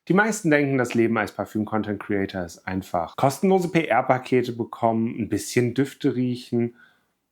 Die meisten denken, das Leben als Parfüm-Content-Creator ist einfach kostenlose PR-Pakete bekommen, ein bisschen Düfte riechen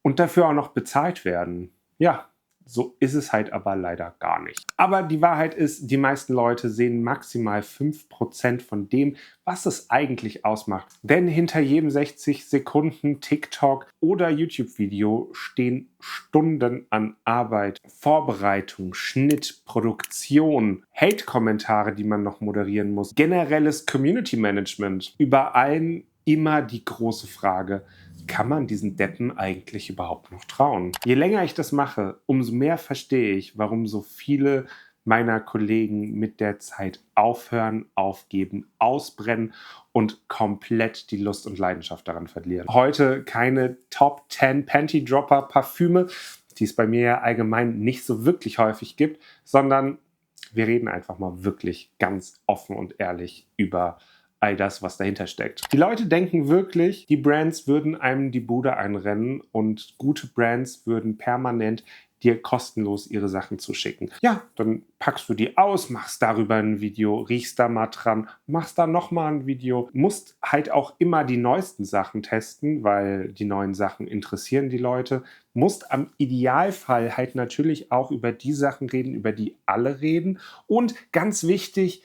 und dafür auch noch bezahlt werden. Ja, so ist es halt aber leider gar nicht. Aber die Wahrheit ist, die meisten Leute sehen maximal 5% von dem, was es eigentlich ausmacht. Denn hinter jedem 60 Sekunden TikTok oder YouTube-Video stehen Stunden an Arbeit, Vorbereitung, Schnitt, Produktion, Hate-Kommentare, die man noch moderieren muss, generelles Community-Management. Über allem immer die große Frage: Kann man diesen Deppen eigentlich überhaupt noch trauen? Je länger ich das mache, umso mehr verstehe ich, warum so viele meiner Kollegen mit der Zeit aufhören, aufgeben, ausbrennen und komplett die Lust und Leidenschaft daran verlieren. Heute keine Top 10 Panty Dropper Parfüme, die es bei mir ja allgemein nicht so wirklich häufig gibt, sondern wir reden einfach mal wirklich ganz offen und ehrlich über all das, was dahinter steckt. Die Leute denken wirklich, die Brands würden einem die Bude einrennen und gute Brands würden permanent dir kostenlos ihre Sachen zuschicken. Ja, dann packst du die aus, machst darüber ein Video, riechst da mal dran, machst da nochmal ein Video, musst halt auch immer die neuesten Sachen testen, weil die neuen Sachen interessieren die Leute, musst am Idealfall halt natürlich auch über die Sachen reden, über die alle reden und ganz wichtig,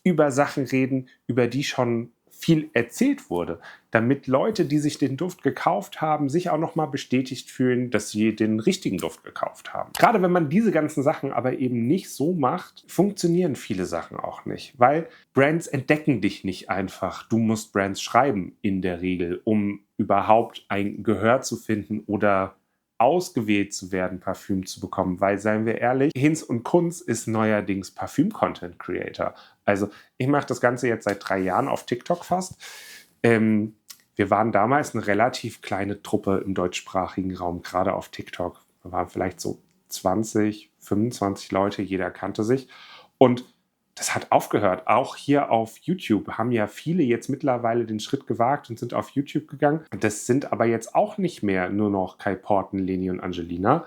über Sachen reden, über die schon viel erzählt wurde, damit Leute, die sich den Duft gekauft haben, sich auch nochmal bestätigt fühlen, dass sie den richtigen Duft gekauft haben. Gerade wenn man diese ganzen Sachen aber eben nicht so macht, funktionieren viele Sachen auch nicht, weil Brands entdecken dich nicht einfach. Du musst Brands schreiben in der Regel, um überhaupt ein Gehör zu finden oder ausgewählt zu werden, Parfüm zu bekommen, weil, seien wir ehrlich, Hinz und Kunz ist neuerdings Parfüm-Content-Creator. Also ich mache das Ganze jetzt seit 3 Jahren auf TikTok fast. Wir waren damals eine relativ kleine Truppe im deutschsprachigen Raum, gerade auf TikTok. Wir waren vielleicht so 20, 25 Leute, jeder kannte sich. Und das hat aufgehört. Auch hier auf YouTube haben ja viele jetzt mittlerweile den Schritt gewagt und sind auf YouTube gegangen. Das sind aber jetzt auch nicht mehr nur noch Kai Porten, Leni und Angelina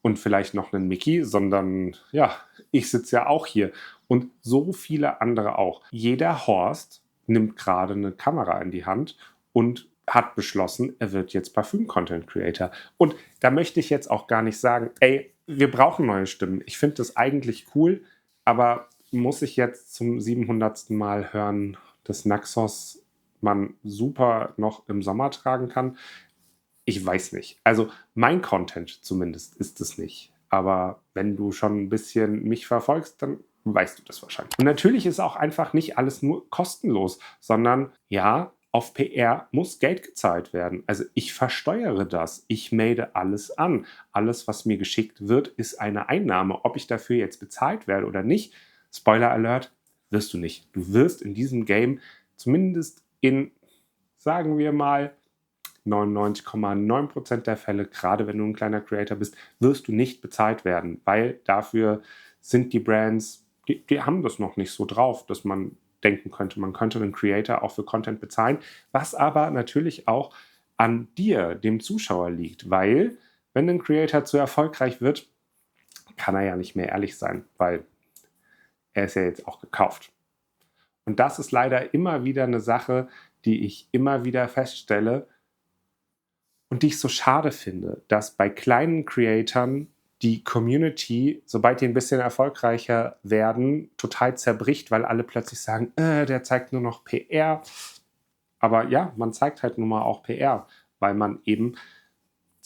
und vielleicht noch einen Mickey, sondern ja, ich sitze ja auch hier und so viele andere auch. Jeder Horst nimmt gerade eine Kamera in die Hand und hat beschlossen, er wird jetzt Parfüm-Content-Creator. Und da möchte ich jetzt auch gar nicht sagen, ey, wir brauchen neue Stimmen. Ich finde das eigentlich cool, aber muss ich jetzt zum 700. Mal hören, dass Naxos man super noch im Sommer tragen kann? Ich weiß nicht. Also mein Content zumindest ist es nicht. Aber wenn du schon ein bisschen mich verfolgst, dann weißt du das wahrscheinlich. Und natürlich ist auch einfach nicht alles nur kostenlos, sondern ja, auf PR muss Geld gezahlt werden. Also ich versteuere das. Ich melde alles an. Alles, was mir geschickt wird, ist eine Einnahme. Ob ich dafür jetzt bezahlt werde oder nicht, Spoiler Alert, wirst du nicht. Du wirst in diesem Game zumindest in, sagen wir mal, 99,9% der Fälle, gerade wenn du ein kleiner Creator bist, wirst du nicht bezahlt werden, weil dafür sind die Brands, die haben das noch nicht so drauf, dass man denken könnte, man könnte einen Creator auch für Content bezahlen, was aber natürlich auch an dir, dem Zuschauer, liegt, weil wenn ein Creator zu erfolgreich wird, kann er ja nicht mehr ehrlich sein, weil er ist ja jetzt auch gekauft. Und das ist leider immer wieder eine Sache, die ich immer wieder feststelle und die ich so schade finde, dass bei kleinen Creatoren die Community, sobald die ein bisschen erfolgreicher werden, total zerbricht, weil alle plötzlich sagen, der zeigt nur noch PR. Aber ja, man zeigt halt nun mal auch PR, weil man eben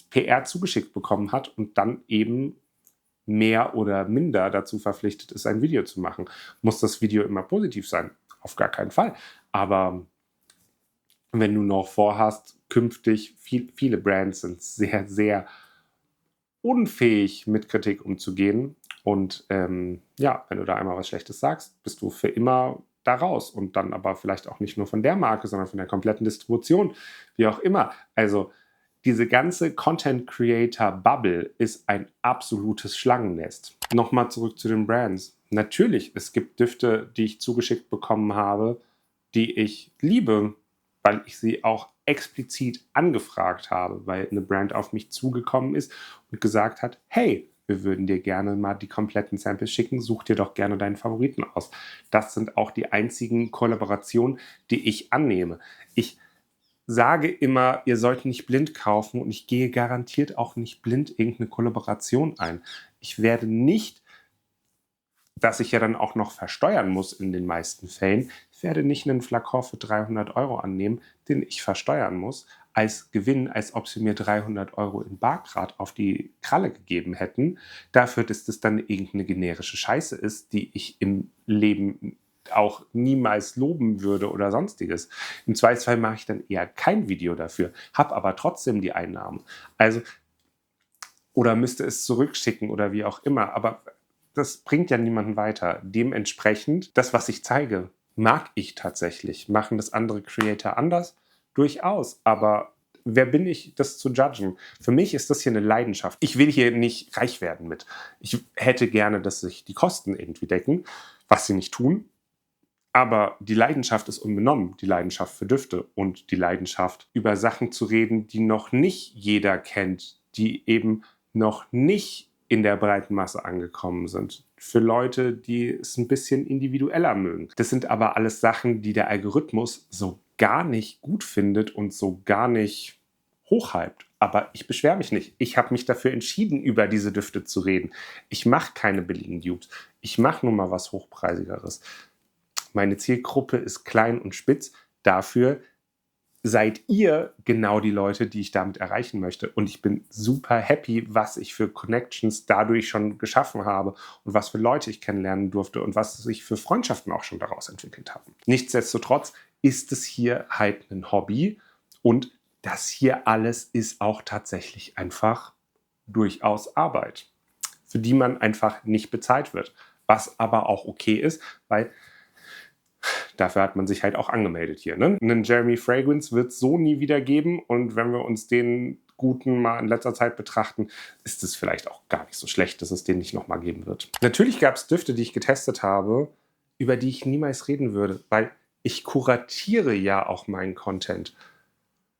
PR zugeschickt bekommen hat und dann eben mehr oder minder dazu verpflichtet ist, ein Video zu machen. Muss das Video immer positiv sein? Auf gar keinen Fall. Aber wenn du noch vorhast, künftig, viele Brands sind sehr, sehr unfähig, mit Kritik umzugehen. Und ja, wenn du da einmal was Schlechtes sagst, bist du für immer da raus. Und dann aber vielleicht auch nicht nur von der Marke, sondern von der kompletten Distribution, wie auch immer. Also diese ganze Content-Creator-Bubble ist ein absolutes Schlangennest. Nochmal zurück zu den Brands. Natürlich, es gibt Düfte, die ich zugeschickt bekommen habe, die ich liebe, weil ich sie auch explizit angefragt habe, weil eine Brand auf mich zugekommen ist und gesagt hat, hey, wir würden dir gerne mal die kompletten Samples schicken, such dir doch gerne deinen Favoriten aus. Das sind auch die einzigen Kollaborationen, die ich annehme. Ich sage immer, ihr sollt nicht blind kaufen und ich gehe garantiert auch nicht blind irgendeine Kollaboration ein. Ich werde nicht, dass ich ja dann auch noch versteuern muss in den meisten Fällen, ich werde nicht einen Flakon für 300 Euro annehmen, den ich versteuern muss, als Gewinn, als ob sie mir 300 Euro in Bargrad auf die Kralle gegeben hätten, dafür, dass das dann irgendeine generische Scheiße ist, die ich im Leben auch niemals loben würde oder sonstiges. Im Zweifelsfall mache ich dann eher kein Video dafür, habe aber trotzdem die Einnahmen. Also, oder müsste es zurückschicken oder wie auch immer, aber das bringt ja niemanden weiter. Dementsprechend, das, was ich zeige, mag ich tatsächlich. Machen das andere Creator anders? Durchaus. Aber wer bin ich, das zu judgen? Für mich ist das hier eine Leidenschaft. Ich will hier nicht reich werden mit. Ich hätte gerne, dass sich die Kosten irgendwie decken, was sie nicht tun. Aber die Leidenschaft ist unbenommen. Die Leidenschaft für Düfte und die Leidenschaft, über Sachen zu reden, die noch nicht jeder kennt, die eben noch nicht in der breiten Masse angekommen sind. Für Leute, die es ein bisschen individueller mögen. Das sind aber alles Sachen, die der Algorithmus so gar nicht gut findet und so gar nicht hochhypt. Aber ich beschwere mich nicht. Ich habe mich dafür entschieden, über diese Düfte zu reden. Ich mache keine billigen Dupes. Ich mache nun mal was Hochpreisigeres. Meine Zielgruppe ist klein und spitz. Dafür seid ihr genau die Leute, die ich damit erreichen möchte. Und ich bin super happy, was ich für Connections dadurch schon geschaffen habe und was für Leute ich kennenlernen durfte und was sich für Freundschaften auch schon daraus entwickelt haben. Nichtsdestotrotz ist es hier halt ein Hobby und das hier alles ist auch tatsächlich einfach durchaus Arbeit, für die man einfach nicht bezahlt wird. Was aber auch okay ist, weil dafür hat man sich halt auch angemeldet hier. Ne? Einen Jeremy Fragrance wird es so nie wieder geben. Und wenn wir uns den Guten mal in letzter Zeit betrachten, ist es vielleicht auch gar nicht so schlecht, dass es den nicht nochmal geben wird. Natürlich gab es Düfte, die ich getestet habe, über die ich niemals reden würde, weil ich kuratiere ja auch meinen Content.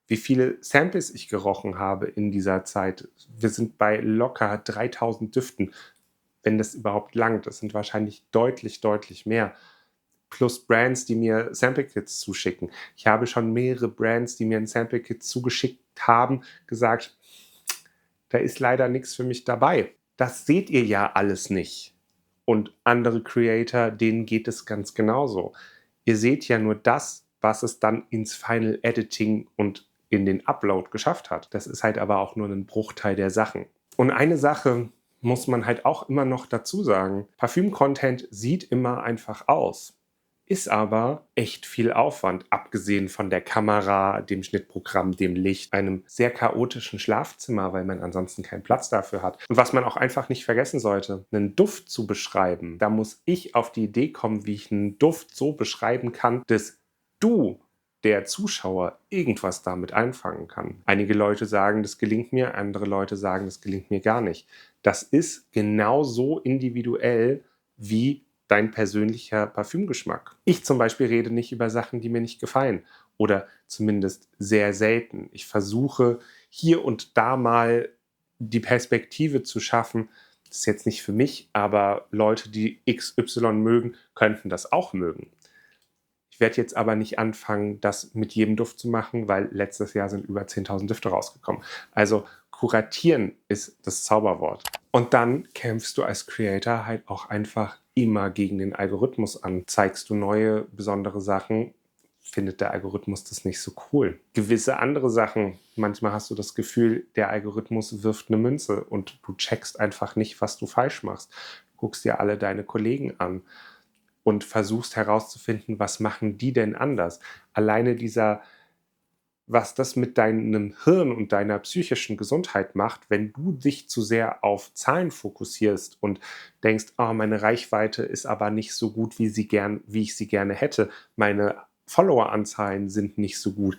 Wie viele Samples ich gerochen habe in dieser Zeit. Wir sind bei locker 3000 Düften, wenn das überhaupt langt. Das sind wahrscheinlich deutlich, deutlich mehr. Plus Brands, die mir Sample-Kits zuschicken. Ich habe schon mehrere Brands, die mir ein Sample-Kit zugeschickt haben, gesagt, da ist leider nichts für mich dabei. Das seht ihr ja alles nicht. Und andere Creator, denen geht es ganz genauso. Ihr seht ja nur das, was es dann ins Final Editing und in den Upload geschafft hat. Das ist halt aber auch nur ein Bruchteil der Sachen. Und eine Sache muss man halt auch immer noch dazu sagen. Parfüm-Content sieht immer einfach aus. Ist aber echt viel Aufwand, abgesehen von der Kamera, dem Schnittprogramm, dem Licht, einem sehr chaotischen Schlafzimmer, weil man ansonsten keinen Platz dafür hat. Und was man auch einfach nicht vergessen sollte, einen Duft zu beschreiben, da muss ich auf die Idee kommen, wie ich einen Duft so beschreiben kann, dass du, der Zuschauer, irgendwas damit einfangen kann. Einige Leute sagen, das gelingt mir, andere Leute sagen, das gelingt mir gar nicht. Das ist genauso individuell wie dein persönlicher Parfümgeschmack. Ich zum Beispiel rede nicht über Sachen, die mir nicht gefallen oder zumindest sehr selten. Ich versuche hier und da mal die Perspektive zu schaffen, das ist jetzt nicht für mich, aber Leute, die XY mögen, könnten das auch mögen. Ich werde jetzt aber nicht anfangen, das mit jedem Duft zu machen, weil letztes Jahr sind über 10.000 Düfte rausgekommen. Also kuratieren ist das Zauberwort. Und dann kämpfst du als Creator halt auch einfach immer gegen den Algorithmus an. Zeigst du neue, besondere Sachen, findet der Algorithmus das nicht so cool. Gewisse andere Sachen, manchmal hast du das Gefühl, der Algorithmus wirft eine Münze und du checkst einfach nicht, was du falsch machst. Du guckst dir alle deine Kollegen an und versuchst herauszufinden, was machen die denn anders. Alleine was das mit deinem Hirn und deiner psychischen Gesundheit macht, wenn du dich zu sehr auf Zahlen fokussierst und denkst, oh, meine Reichweite ist aber nicht so gut, wie ich sie gerne hätte. Meine Followeranzahlen sind nicht so gut.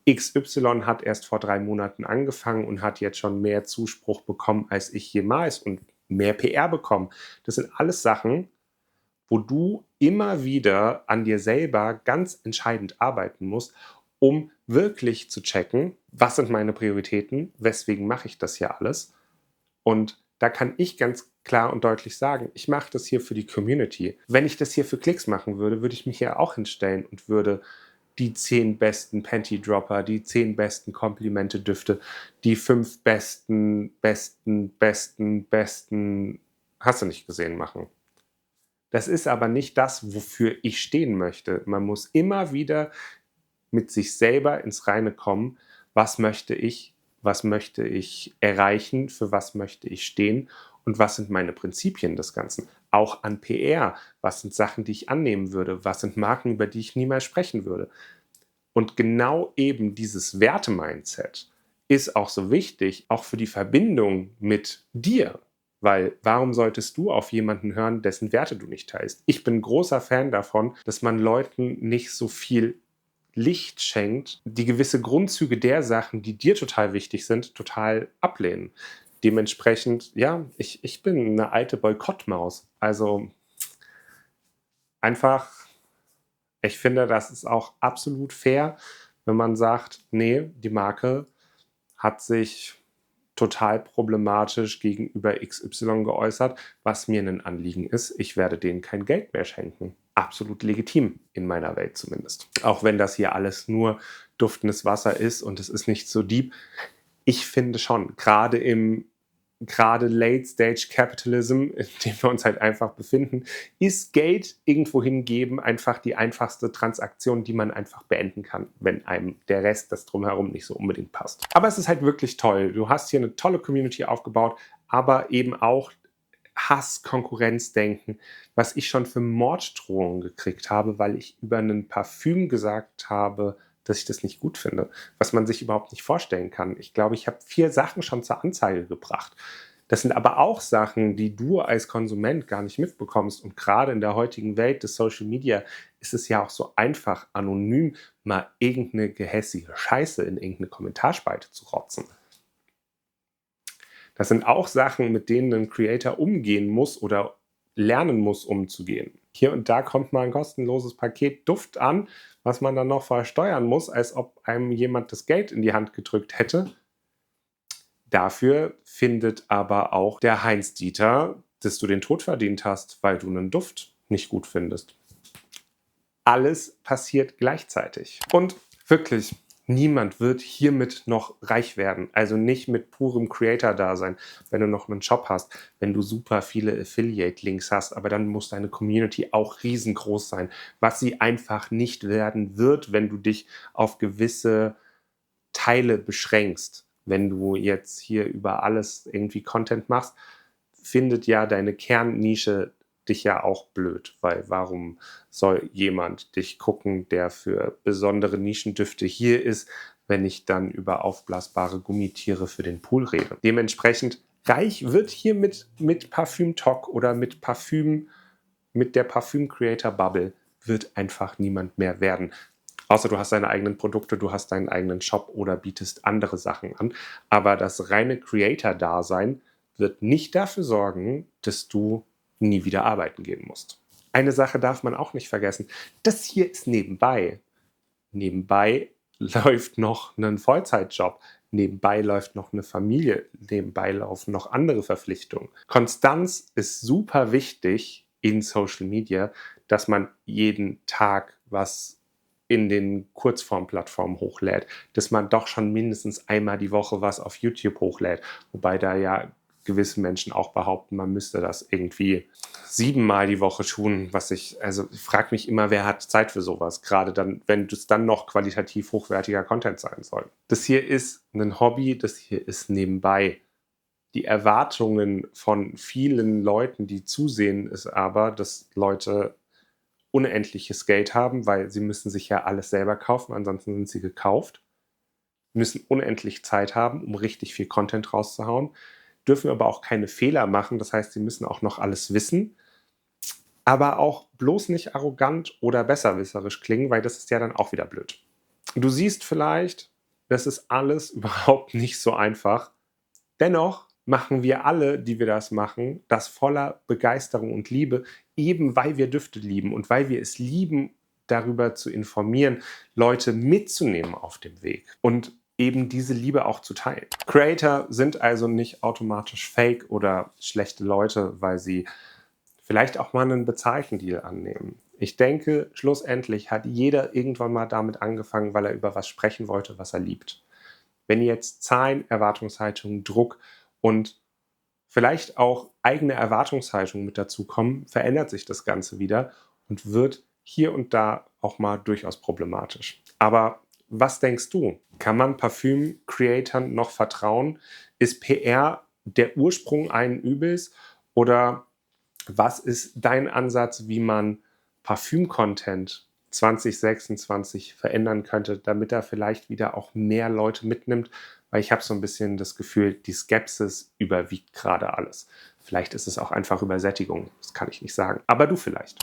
XY hat erst vor 3 Monaten angefangen und hat jetzt schon mehr Zuspruch bekommen als ich jemals und mehr PR bekommen. Das sind alles Sachen, wo du immer wieder an dir selber ganz entscheidend arbeiten musst, um wirklich zu checken, was sind meine Prioritäten, weswegen mache ich das hier alles und Da kann ich ganz klar und deutlich sagen, ich mache das hier für die Community. Wenn ich das hier für Klicks machen würde, würde ich mich hier auch hinstellen und würde die 10 besten Panty-Dropper, die 10 besten Komplimente-Düfte, die 5 besten, hast du nicht gesehen, machen. Das ist aber nicht das, wofür ich stehen möchte. Man muss immer wieder mit sich selber ins Reine kommen. Was möchte ich? Was möchte ich erreichen? Für was möchte ich stehen? Und was sind meine Prinzipien des Ganzen? Auch an PR. Was sind Sachen, die ich annehmen würde? Was sind Marken, über die ich niemals sprechen würde? Und genau eben dieses Werte-Mindset ist auch so wichtig, auch für die Verbindung mit dir. Weil warum solltest du auf jemanden hören, dessen Werte du nicht teilst? Ich bin großer Fan davon, dass man Leuten nicht so viel Licht schenkt, die gewisse Grundzüge der Sachen, die dir total wichtig sind, total ablehnen. Dementsprechend, ja, ich bin eine alte Boykottmaus. Also einfach, ich finde, das ist auch absolut fair, wenn man sagt, nee, die Marke hat sich total problematisch gegenüber XY geäußert, was mir ein Anliegen ist. Ich werde denen kein Geld mehr schenken. Absolut legitim, in meiner Welt zumindest. Auch wenn das hier alles nur duftendes Wasser ist und es ist nicht so deep. Ich finde schon, gerade Late Stage Capitalism, in dem wir uns halt einfach befinden, ist Geld irgendwo hingeben einfach die einfachste Transaktion, die man einfach beenden kann, wenn einem der Rest, das drumherum nicht so unbedingt passt. Aber es ist halt wirklich toll. Du hast hier eine tolle Community aufgebaut, aber eben auch Hass, Konkurrenzdenken, was ich schon für Morddrohungen gekriegt habe, weil ich über ein Parfüm gesagt habe, dass ich das nicht gut finde, was man sich überhaupt nicht vorstellen kann. Ich glaube, ich habe 4 Sachen schon zur Anzeige gebracht. Das sind aber auch Sachen, die du als Konsument gar nicht mitbekommst. Und gerade in der heutigen Welt des Social Media ist es ja auch so einfach, anonym mal irgendeine gehässige Scheiße in irgendeine Kommentarspalte zu rotzen. Das sind auch Sachen, mit denen ein Creator umgehen muss oder lernen muss, umzugehen. Hier und da kommt mal ein kostenloses Paket Duft an, was man dann noch versteuern muss, als ob einem jemand das Geld in die Hand gedrückt hätte. Dafür findet aber auch der Heinz-Dieter, dass du den Tod verdient hast, weil du einen Duft nicht gut findest. Alles passiert gleichzeitig. Und wirklich, niemand wird hiermit noch reich werden. Also nicht mit purem Creator-Dasein, wenn du noch einen Shop hast, wenn du super viele Affiliate-Links hast, aber dann muss deine Community auch riesengroß sein, was sie einfach nicht werden wird, wenn du dich auf gewisse Teile beschränkst. Wenn du jetzt hier über alles irgendwie Content machst, findet ja deine Kernnische dich ja auch blöd, weil warum soll jemand dich gucken, der für besondere Nischendüfte hier ist, wenn ich dann über aufblasbare Gummitiere für den Pool rede? Dementsprechend reich wird hier mit Parfüm Talk oder mit der Parfüm Creator Bubble wird einfach niemand mehr werden. Außer du hast deine eigenen Produkte, du hast deinen eigenen Shop oder bietest andere Sachen an. Aber das reine Creator-Dasein wird nicht dafür sorgen, dass du nie wieder arbeiten gehen musst. Eine Sache darf man auch nicht vergessen. Das hier ist nebenbei. Nebenbei läuft noch ein Vollzeitjob. Nebenbei läuft noch eine Familie. Nebenbei laufen noch andere Verpflichtungen. Konstanz ist super wichtig in Social Media, dass man jeden Tag was in den Kurzformplattformen hochlädt, dass man doch schon mindestens einmal die Woche was auf YouTube hochlädt, wobei da ja gewisse Menschen auch behaupten, man müsste das irgendwie 7-mal die Woche tun, ich frage mich immer, wer hat Zeit für sowas, gerade dann, wenn es dann noch qualitativ hochwertiger Content sein soll. Das hier ist ein Hobby, das hier ist nebenbei. Die Erwartungen von vielen Leuten, die zusehen, ist aber, dass Leute unendliches Geld haben, weil sie müssen sich ja alles selber kaufen, ansonsten sind sie gekauft, müssen unendlich Zeit haben, um richtig viel Content rauszuhauen, dürfen aber auch keine Fehler machen, das heißt, sie müssen auch noch alles wissen, aber auch bloß nicht arrogant oder besserwisserisch klingen, weil das ist ja dann auch wieder blöd. Du siehst vielleicht, das ist alles überhaupt nicht so einfach. Dennoch machen wir alle, die wir das machen, das voller Begeisterung und Liebe, eben weil wir Düfte lieben und weil wir es lieben, darüber zu informieren, Leute mitzunehmen auf dem Weg. Und eben diese Liebe auch zu teilen. Creator sind also nicht automatisch fake oder schlechte Leute, weil sie vielleicht auch mal einen bezahlten Deal annehmen. Ich denke, schlussendlich hat jeder irgendwann mal damit angefangen, weil er über was sprechen wollte, was er liebt. Wenn jetzt Zahlen, Erwartungshaltung, Druck und vielleicht auch eigene Erwartungshaltung mit dazu kommen, verändert sich das Ganze wieder und wird hier und da auch mal durchaus problematisch. Aber was denkst du? Kann man Parfüm-Creatern noch vertrauen? Ist PR der Ursprung allen Übels? Oder was ist dein Ansatz, wie man Parfüm-Content 2026 verändern könnte, damit er vielleicht wieder auch mehr Leute mitnimmt? Weil ich habe so ein bisschen das Gefühl, die Skepsis überwiegt gerade alles. Vielleicht ist es auch einfach Übersättigung, das kann ich nicht sagen. Aber du vielleicht.